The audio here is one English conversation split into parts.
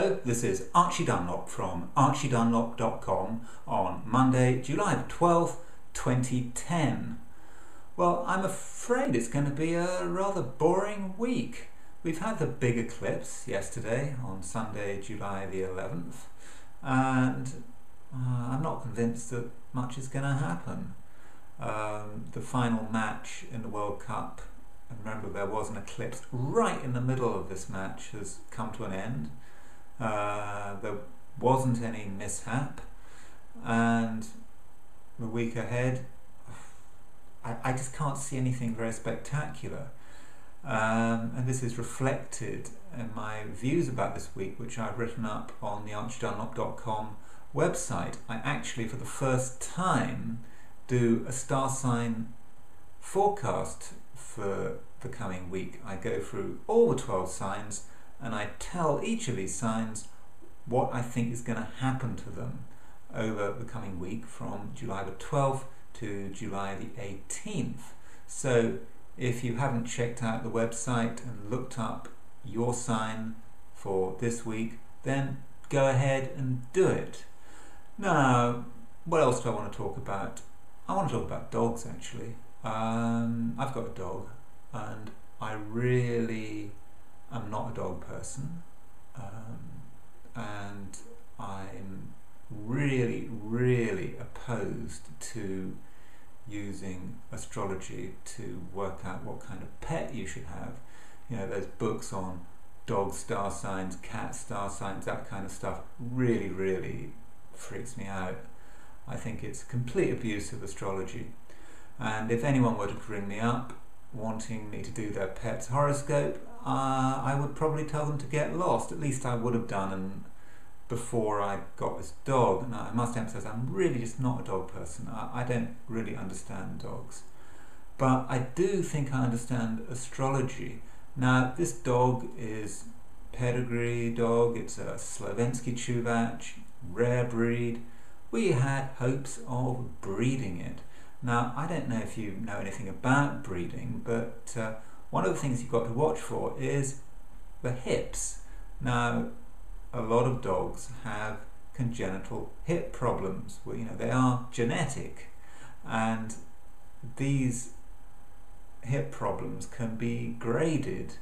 Hello, this is Archie Dunlop from archiedunlop.com on Monday, July the 12th, 2010. Well, I'm afraid it's going to be a rather boring week. We've had the big eclipse yesterday on Sunday, July the 11th, and I'm not convinced that much is going to happen. The final match in the World Cup, and remember there was an eclipse right in the middle of this match, has come to an end. There wasn't any mishap, and the week ahead I just can't see anything very spectacular, and this is reflected in my views about this week, which I've written up on the archiedunlop.com website. I actually, for the first time, do a star sign forecast for the coming week. I go through all the 12 signs and I tell each of these signs what I think is going to happen to them over the coming week from July the 12th to July the 18th. So if you haven't checked out the website and looked up your sign for this week, then go ahead and do it. Now, what else do I want to talk about? I want to talk about dogs, actually. I've got a dog, and I really am not a dog person, and I'm really opposed to using astrology to work out what kind of pet you should have. You know, there's books on dog star signs, cat star signs, that kind of stuff. Really freaks me out. I think it's complete abuse of astrology, and if anyone were to ring me up wanting me to do their pet's horoscope, I would probably tell them to get lost. At least I would have done before I got this dog. And I must emphasize, I'm really just not a dog person. I don't really understand dogs, but I do think I understand astrology. Now, this dog is pedigree dog. It's a Slovensky Chuvach, rare breed. We had hopes of breeding it. Now, I don't know if you know anything about breeding, but one of the things you've got to watch for is the hips. Now, a lot of dogs have congenital hip problems. Well, you know, they are genetic, and these hip problems can be graded.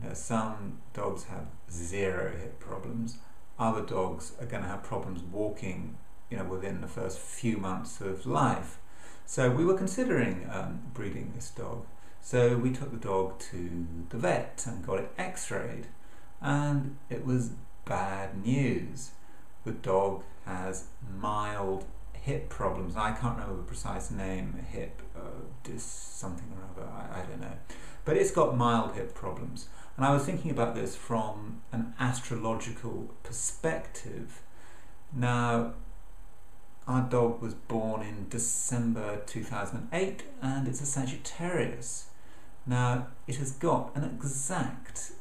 You know, some dogs have 0 hip problems. Other dogs are going to have problems walking, you know, within the first few months of life. So we were considering breeding this dog. So we took the dog to the vet and got it x-rayed, and it was bad news. The dog has mild hip problems. I can't remember the precise name, hip something or other, I don't know. But it's got mild hip problems. And I was thinking about this from an astrological perspective. Now, our dog was born in December 2008, and it's a Sagittarius. Now, it has got an exact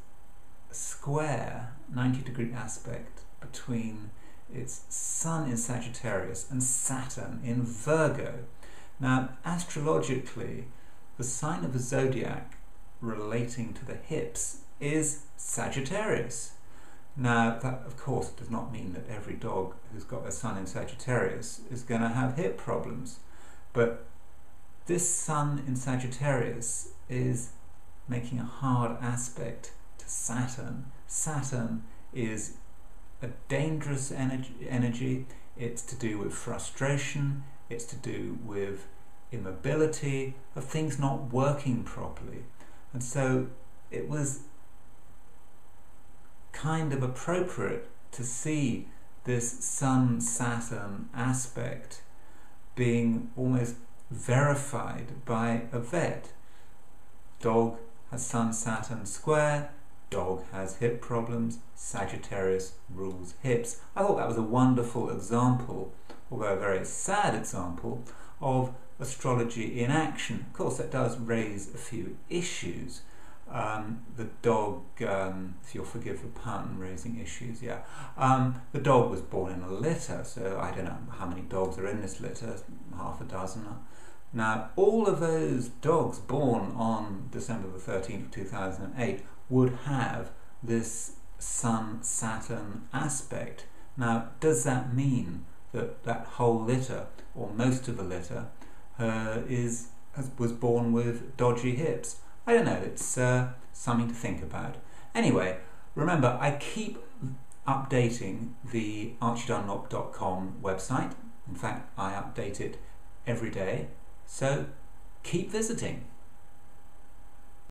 square 90-degree aspect between its Sun in Sagittarius and Saturn in Virgo. Now, astrologically, the sign of the zodiac relating to the hips is Sagittarius. Now, that of course does not mean that every dog who's got a Sun in Sagittarius is going to have hip problems, but this Sun in Sagittarius is making a hard aspect to Saturn. Saturn is a dangerous energy. It's to do with frustration, it's to do with immobility, of things not working properly. And so it was kind of appropriate to see this Sun-Saturn aspect being almost verified by a vet. Dog has Sun-Saturn square, dog has hip problems, Sagittarius rules hips. I thought that was a wonderful example, although a very sad example, of astrology in action. Of course, that does raise a few issues. The dog, if you'll forgive the pun, raising issues, yeah. The dog was born in a litter, so I don't know how many dogs are in this litter, half a dozen. Now, all of those dogs born on December the 13th, 2008 would have this Sun-Saturn aspect. Now, does that mean that that whole litter, or most of the litter, was born with dodgy hips? I don't know, it's something to think about. Anyway, remember, I keep updating the archiedunlop.com website. In fact, I update it every day, so keep visiting.